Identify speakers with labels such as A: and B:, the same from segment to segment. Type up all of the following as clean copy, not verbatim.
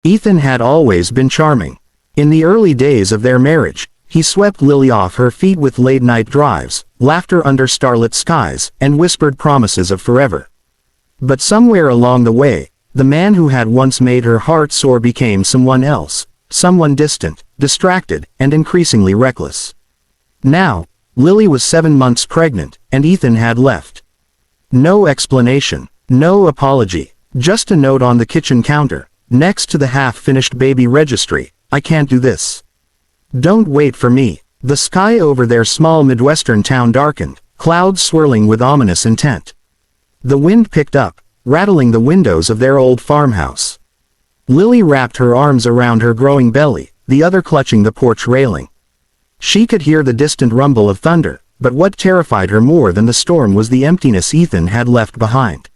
A: Ethan had always been charming. In the early days of their marriage, he swept Lily off her feet with late-night drives, laughter under starlit skies, and whispered promises of forever. But somewhere along the way, the man who had once made her heart soar became someone else, someone distant, distracted, and increasingly reckless. Now, Lily was 7 months pregnant, and Ethan had left. No explanation, no apology, just a note on the kitchen counter, next to the half-finished baby registry: "I can't do this. Don't wait for me." The sky over their small Midwestern town darkened, clouds swirling with ominous intent. The wind picked up, rattling the windows of their old farmhouse. Lily wrapped her arms around her growing belly, the other clutching the porch railing. She could hear the distant rumble of thunder, but what terrified her more than the storm was the emptiness Ethan had left behind.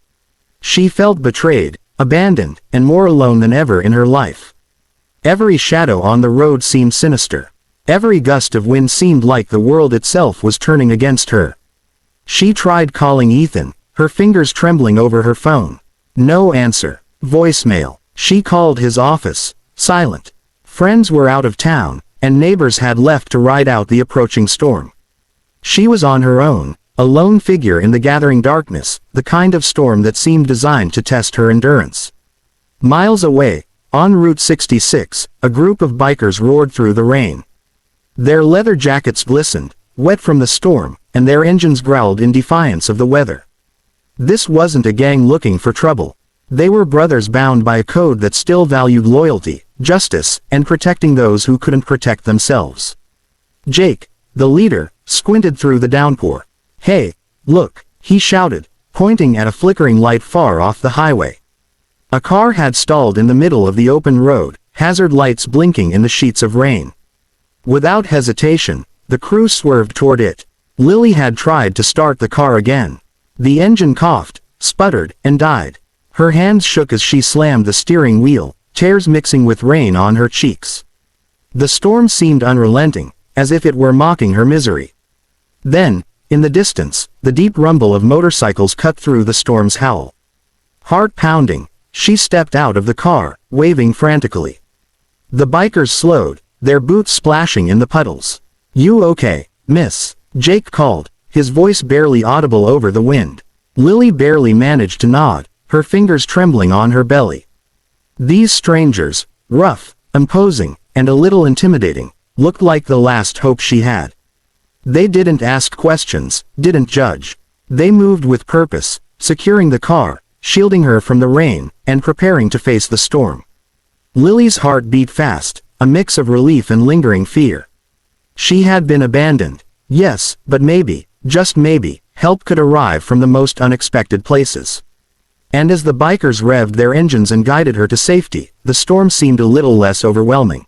A: She felt betrayed, abandoned, and more alone than ever in her life. Every shadow on the road seemed sinister. Every gust of wind seemed like the world itself was turning against her. She tried calling Ethan, her fingers trembling over her phone. No answer. Voicemail. She called his office. Silent. Friends were out of town, and neighbors had left to ride out the approaching storm. She was on her own, a lone figure in the gathering darkness, the kind of storm that seemed designed to test her endurance. Miles away, on Route 66, a group of bikers roared through the rain. Their leather jackets glistened, wet from the storm, and their engines growled in defiance of the weather. This wasn't a gang looking for trouble. They were brothers bound by a code that still valued loyalty, justice, and protecting those who couldn't protect themselves. Jake, the leader, squinted through the downpour. "Hey, look," he shouted, pointing at a flickering light far off the highway. A car had stalled in the middle of the open road, hazard lights blinking in the sheets of rain. Without hesitation, the crew swerved toward it. Lily had tried to start the car again. The engine coughed, sputtered, and died. Her hands shook as she slammed the steering wheel, tears mixing with rain on her cheeks. The storm seemed unrelenting, as if it were mocking her misery. Then, in the distance, the deep rumble of motorcycles cut through the storm's howl. Heart pounding, she stepped out of the car, waving frantically. The bikers slowed, their boots splashing in the puddles. "You okay, miss?" Jake called, his voice barely audible over the wind. Lily barely managed to nod, her fingers trembling on her belly. These strangers, rough, imposing, and a little intimidating, looked like the last hope she had. They didn't ask questions, didn't judge. They moved with purpose, securing the car, shielding her from the rain, and preparing to face the storm. Lily's heart beat fast, a mix of relief and lingering fear. She had been abandoned, yes, but maybe, just maybe, help could arrive from the most unexpected places. And as the bikers revved their engines and guided her to safety, the storm seemed a little less overwhelming.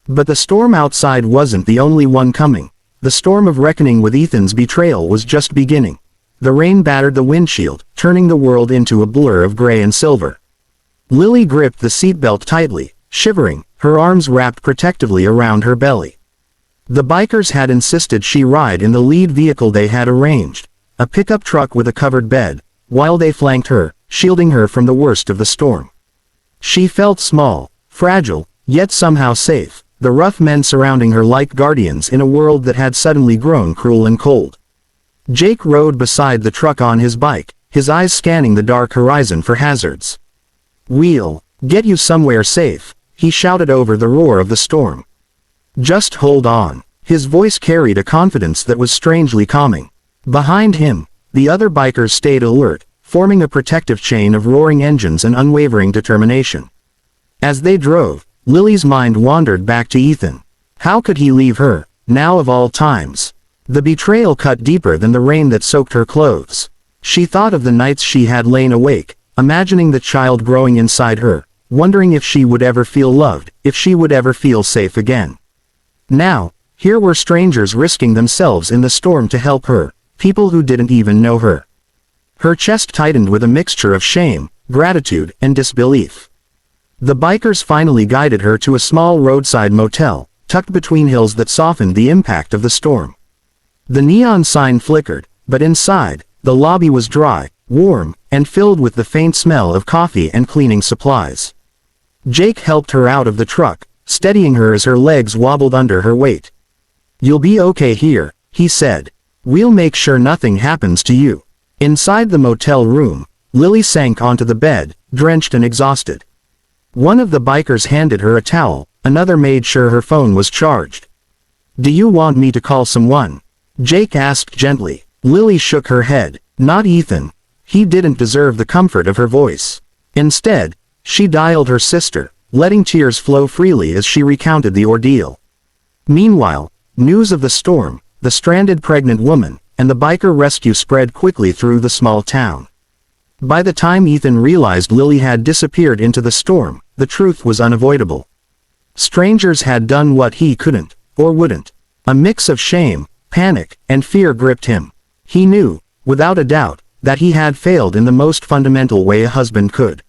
A: But the storm outside wasn't the only one coming. The storm of reckoning with Ethan's betrayal was just beginning. The rain battered the windshield, turning the world into a blur of gray and silver. Lily gripped the seatbelt tightly, shivering, her arms wrapped protectively around her belly. The bikers had insisted she ride in the lead vehicle they had arranged, a pickup truck with a covered bed, while they flanked her, shielding her from the worst of the storm. She felt small, fragile, yet somehow safe, the rough men surrounding her like guardians in a world that had suddenly grown cruel and cold. Jake rode beside the truck on his bike, his eyes scanning the dark horizon for hazards. "We'll get you somewhere safe," he shouted over the roar of the storm. "Just hold on." His voice carried a confidence that was strangely calming. Behind him, the other bikers stayed alert, forming a protective chain of roaring engines and unwavering determination. As they drove, Lily's mind wandered back to Ethan. How could he leave her, now of all times? The betrayal cut deeper than the rain that soaked her clothes. She thought of the nights she had lain awake, imagining the child growing inside her, wondering if she would ever feel loved, if she would ever feel safe again. Now, here were strangers risking themselves in the storm to help her, people who didn't even know her. Her chest tightened with a mixture of shame, gratitude, and disbelief. The bikers finally guided her to a small roadside motel, tucked between hills that softened the impact of the storm. The neon sign flickered, but inside, the lobby was dry, warm, and filled with the faint smell of coffee and cleaning supplies. Jake helped her out of the truck, steadying her as her legs wobbled under her weight. "You'll be okay here," he said. "We'll make sure nothing happens to you." Inside the motel room, Lily sank onto the bed, drenched and exhausted. One of the bikers handed her a towel, another made sure her phone was charged. "Do you want me to call someone?" Jake asked gently. Lily shook her head. "Not Ethan. He didn't deserve the comfort of her voice." Instead, she dialed her sister, letting tears flow freely as she recounted the ordeal. Meanwhile, news of the storm, the stranded pregnant woman, and the biker rescue spread quickly through the small town. By the time Ethan realized Lily had disappeared into the storm, the truth was unavoidable. Strangers had done what he couldn't, or wouldn't. A mix of shame, panic, and fear gripped him. He knew, without a doubt, that he had failed in the most fundamental way a husband could.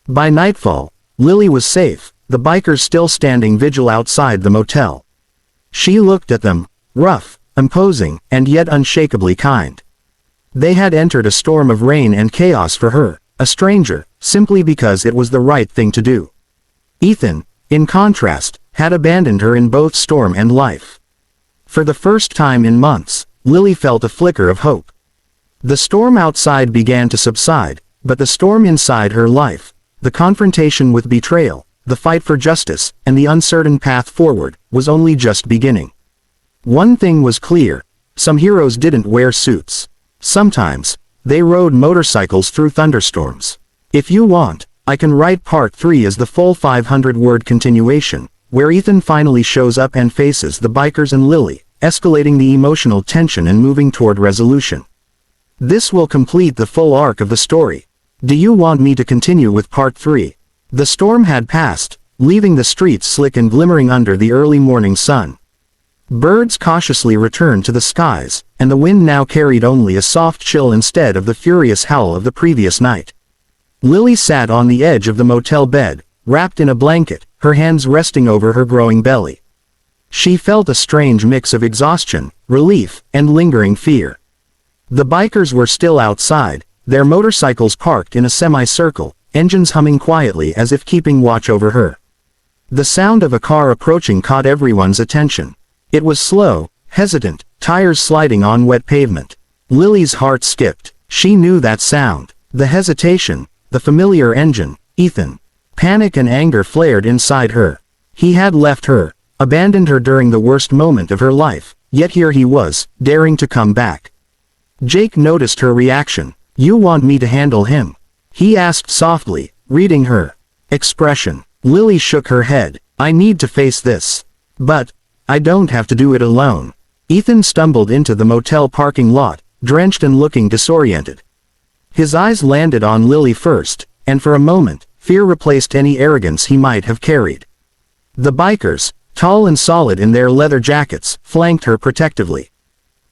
A: By nightfall, Lily was safe, the bikers still standing vigil outside the motel. She looked at them, rough, imposing, and yet unshakably kind. They had entered a storm of rain and chaos for her, a stranger, simply because it was the right thing to do. Ethan, in contrast, had abandoned her in both storm and life. For the first time in months, Lily felt a flicker of hope. The storm outside began to subside, but the storm inside her life, the confrontation with betrayal, the fight for justice, and the uncertain path forward, was only just beginning. One thing was clear: some heroes didn't wear suits. Sometimes, they rode motorcycles through thunderstorms. If you want, I can write part 3 as the full 500-word continuation, where Ethan finally shows up and faces the bikers and Lily, escalating the emotional tension and moving toward resolution. This will complete the full arc of the story. Do you want me to continue with part 3? The storm had passed, leaving the streets slick and glimmering under the early morning sun. Birds cautiously returned to the skies, and the wind now carried only a soft chill instead of the furious howl of the previous night. Lily sat on the edge of the motel bed, wrapped in a blanket, her hands resting over her growing belly. She felt a strange mix of exhaustion, relief, and lingering fear. The bikers were still outside, their motorcycles parked in a semicircle, engines humming quietly as if keeping watch over her. The sound of a car approaching caught everyone's attention. It was slow, hesitant, tires sliding on wet pavement. Lily's heart skipped. She knew that sound. The hesitation, the familiar engine. Ethan. Panic and anger flared inside her. He had left her, abandoned her during the worst moment of her life, yet here he was, daring to come back. Jake noticed her reaction. "You want me to handle him?" he asked softly, reading her expression. Lily shook her head. "I need to face this. But I don't have to do it alone." Ethan stumbled into the motel parking lot, drenched and looking disoriented. His eyes landed on Lily first, and for a moment, fear replaced any arrogance he might have carried. The bikers, tall and solid in their leather jackets, flanked her protectively.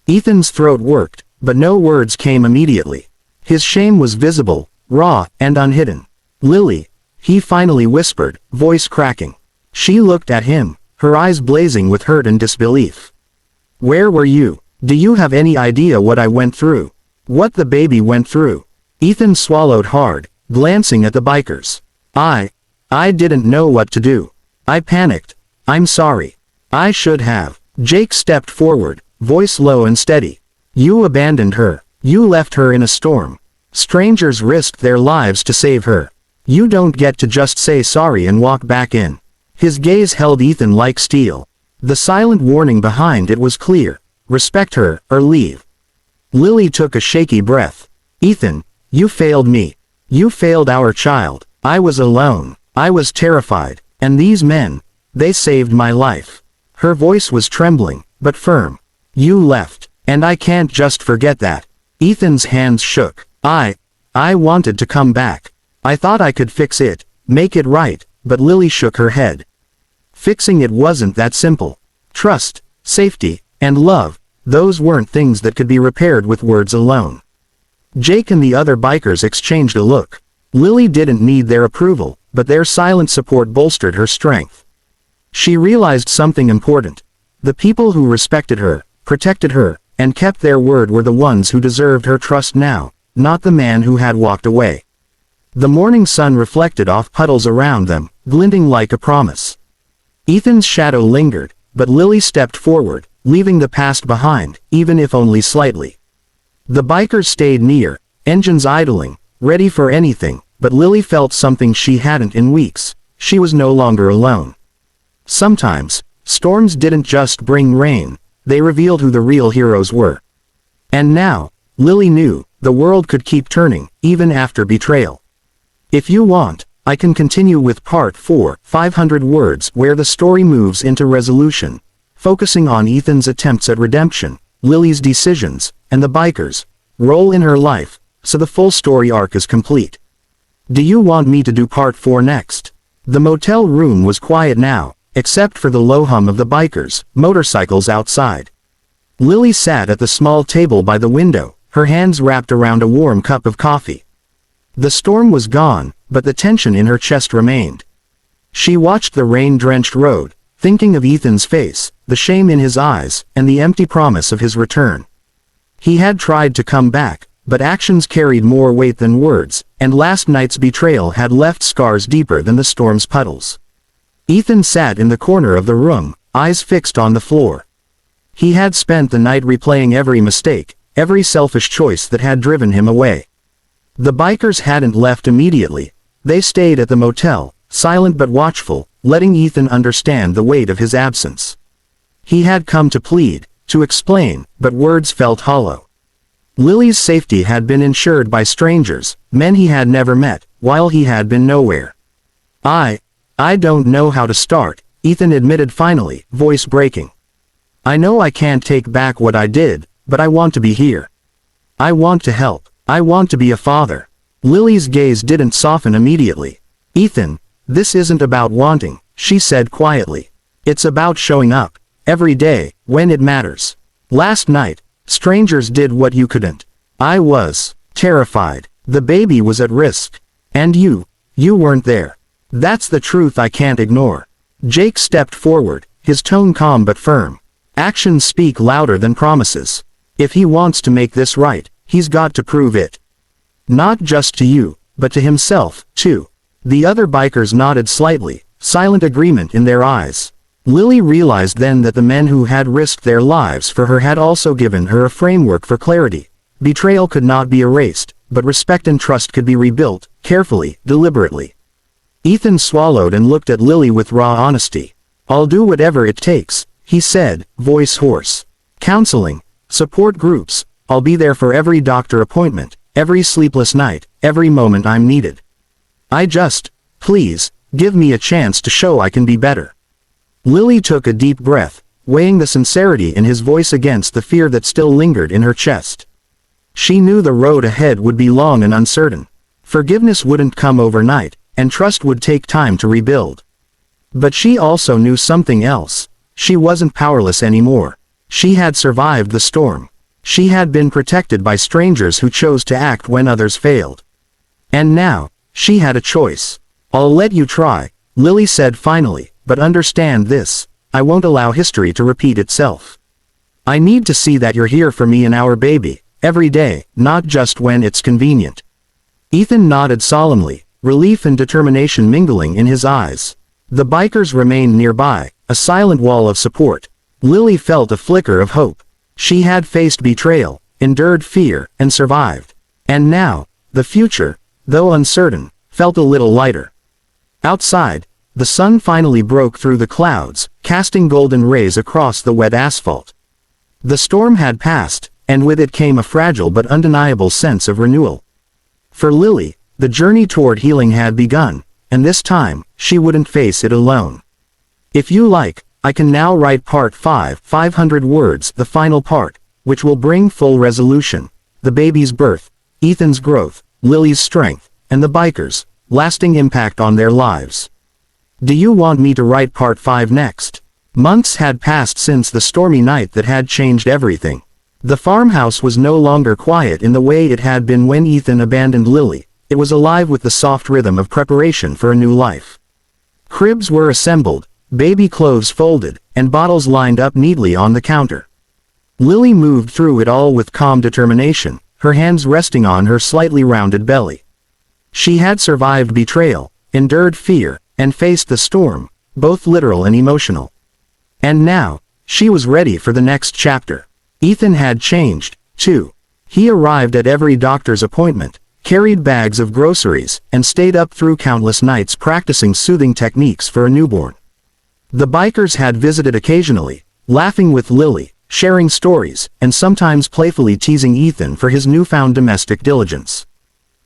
A: Ethan's throat worked, but no words came immediately. His shame was visible, raw, and unhidden. "Lily," he finally whispered, voice cracking. She looked at him, her eyes blazing with hurt and disbelief. "Where were you? Do you have any idea what I went through? What the baby went through?" Ethan swallowed hard, glancing at the bikers. I didn't know what to do. I panicked. I'm sorry. I should have." Jake stepped forward, voice low and steady. "You abandoned her. You left her in a storm. Strangers risked their lives to save her. You don't get to just say sorry and walk back in." His gaze held Ethan like steel. The silent warning behind it was clear: respect her, or leave. Lily took a shaky breath. "Ethan, you failed me. You failed our child. I was alone. I was terrified. And these men, they saved my life." Her voice was trembling, but firm. "You left, and I can't just forget that." Ethan's hands shook. I wanted to come back. I thought I could fix it, make it right," but Lily shook her head. Fixing it wasn't that simple. Trust, safety, and love, those weren't things that could be repaired with words alone. Jake and the other bikers exchanged a look. Lily didn't need their approval, but their silent support bolstered her strength. She realized something important. The people who respected her, protected her, and kept their word were the ones who deserved her trust now, not the man who had walked away. The morning sun reflected off puddles around them, glinting like a promise. Ethan's shadow lingered, but Lily stepped forward, leaving the past behind, even if only slightly. The bikers stayed near, engines idling, ready for anything, but Lily felt something she hadn't in weeks. She was no longer alone. Sometimes, storms didn't just bring rain, they revealed who the real heroes were. And now, Lily knew, the world could keep turning, even after betrayal. If you want, I can continue with part 4, 500 words, where the story moves into resolution, focusing on Ethan's attempts at redemption, Lily's decisions, and the bikers' role in her life, so the full story arc is complete. Do you want me to do part 4 next? The motel room was quiet now, except for the low hum of the bikers' motorcycles outside. Lily sat at the small table by the window, her hands wrapped around a warm cup of coffee. The storm was gone, but the tension in her chest remained. She watched the rain-drenched road, thinking of Ethan's face, the shame in his eyes, and the empty promise of his return. He had tried to come back, but actions carried more weight than words, and last night's betrayal had left scars deeper than the storm's puddles. Ethan sat in the corner of the room, eyes fixed on the floor. He had spent the night replaying every mistake, every selfish choice that had driven him away. The bikers hadn't left immediately. They stayed at the motel, silent but watchful, letting Ethan understand the weight of his absence. He had come to plead, to explain, but words felt hollow. Lily's safety had been ensured by strangers, men he had never met, while he had been nowhere. I don't know how to start, Ethan admitted finally, voice breaking. I know I can't take back what I did, but I want to be here. I want to help. I want to be a father. Lily's gaze didn't soften immediately. Ethan, this isn't about wanting, she said quietly. It's about showing up, every day, when it matters. Last night, strangers did what you couldn't. I was terrified. The baby was at risk. And you weren't there. That's the truth I can't ignore. Jake stepped forward, his tone calm but firm. Actions speak louder than promises. If he wants to make this right, he's got to prove it. Not just to you, but to himself, too. The other bikers nodded slightly, silent agreement in their eyes. Lily realized then that the men who had risked their lives for her had also given her a framework for clarity. Betrayal could not be erased, but respect and trust could be rebuilt, carefully, deliberately. Ethan swallowed and looked at Lily with raw honesty. I'll do whatever it takes, he said, voice hoarse. Counseling, support groups, I'll be there for every doctor appointment, every sleepless night, every moment I'm needed. Please, give me a chance to show I can be better. Lily took a deep breath, weighing the sincerity in his voice against the fear that still lingered in her chest. She knew the road ahead would be long and uncertain. Forgiveness wouldn't come overnight, and trust would take time to rebuild. But she also knew something else. She wasn't powerless anymore. She had survived the storm. She had been protected by strangers who chose to act when others failed. And now, she had a choice. I'll let you try, Lily said finally, but understand this, I won't allow history to repeat itself. I need to see that you're here for me and our baby, every day, not just when it's convenient. Ethan nodded solemnly, relief and determination mingling in his eyes. The bikers remained nearby, a silent wall of support. Lily felt a flicker of hope. She had faced betrayal, endured fear, and survived. And now, the future, though uncertain, felt a little lighter. Outside, the sun finally broke through the clouds, casting golden rays across the wet asphalt. The storm had passed, and with it came a fragile but undeniable sense of renewal. For Lily, the journey toward healing had begun, and this time, she wouldn't face it alone. If you like, I can now write part 5, 500 words, the final part, which will bring full resolution. The baby's birth, Ethan's growth, Lily's strength, and the bikers' lasting impact on their lives. Do you want me to write part 5 next? Months had passed since the stormy night that had changed everything. The farmhouse was no longer quiet in the way it had been when Ethan abandoned Lily. It was alive with the soft rhythm of preparation for a new life. Cribs were assembled, baby clothes folded, and bottles lined up neatly on the counter. Lily moved through it all with calm determination, her hands resting on her slightly rounded belly. She had survived betrayal, endured fear, and faced the storm, both literal and emotional. And now, she was ready for the next chapter. Ethan had changed, too. He arrived at every doctor's appointment, carried bags of groceries, and stayed up through countless nights practicing soothing techniques for a newborn. The bikers had visited occasionally, laughing with Lily, sharing stories, and sometimes playfully teasing Ethan for his newfound domestic diligence.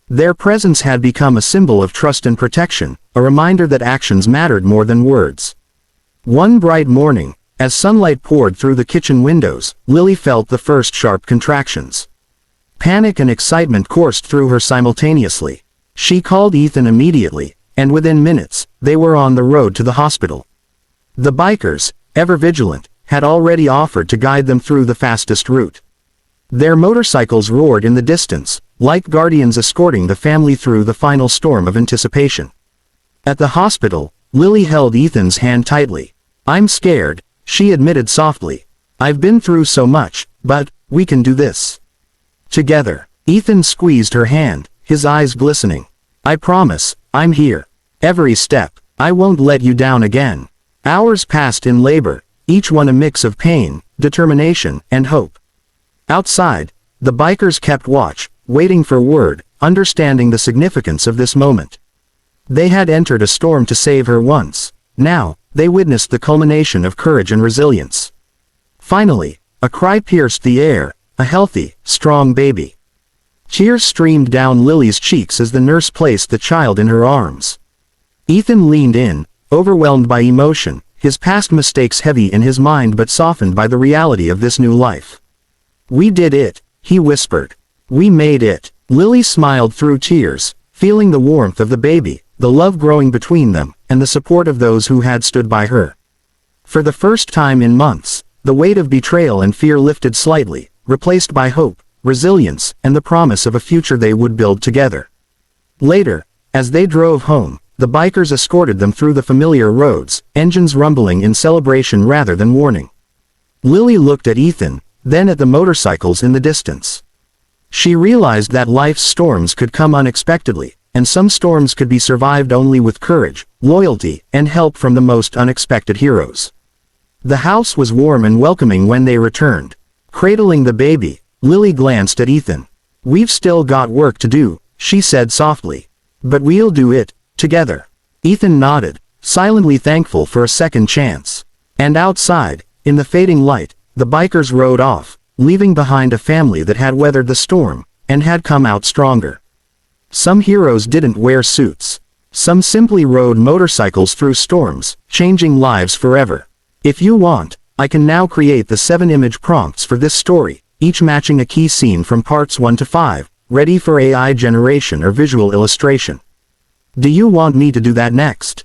A: Their presence had become a symbol of trust and protection, a reminder that actions mattered more than words. One bright morning, as sunlight poured through the kitchen windows, Lily felt the first sharp contractions. Panic and excitement coursed through her simultaneously. She called Ethan immediately, and within minutes, they were on the road to the hospital. The bikers, ever vigilant, had already offered to guide them through the fastest route. Their motorcycles roared in the distance, like guardians escorting the family through the final storm of anticipation. At the hospital, Lily held Ethan's hand tightly. "I'm scared," she admitted softly. "I've been through so much, but we can do this together." Ethan squeezed her hand, his eyes glistening. "I promise, I'm here. Every step. I won't let you down again." Hours passed in labor, each one a mix of pain, determination, and hope. Outside, the bikers kept watch, waiting for word, understanding the significance of this moment. They had entered a storm to save her once. Now, they witnessed the culmination of courage and resilience. Finally, a cry pierced the air, a healthy, strong baby. Tears streamed down Lily's cheeks as the nurse placed the child in her arms. Ethan leaned in, overwhelmed by emotion, his past mistakes heavy in his mind but softened by the reality of this new life. "We did it," he whispered. "We made it." Lily smiled through tears, feeling the warmth of the baby, the love growing between them, and the support of those who had stood by her. For the first time in months, the weight of betrayal and fear lifted slightly, replaced by hope, resilience, and the promise of a future they would build together. Later, as they drove home, the bikers escorted them through the familiar roads, engines rumbling in celebration rather than warning. Lily looked at Ethan, then at the motorcycles in the distance. She realized that life's storms could come unexpectedly, and some storms could be survived only with courage, loyalty, and help from the most unexpected heroes. The house was warm and welcoming when they returned. Cradling the baby, Lily glanced at Ethan. "We've still got work to do," she said softly. "But we'll do it, together." Ethan nodded, silently thankful for a second chance. And outside, in the fading light, the bikers rode off, leaving behind a family that had weathered the storm, and had come out stronger. Some heroes didn't wear suits. Some simply rode motorcycles through storms, changing lives forever. If you want, I can now create the 7 image prompts for this story, each matching a key scene from parts 1 to 5, ready for AI generation or visual illustration. Do you want me to do that next?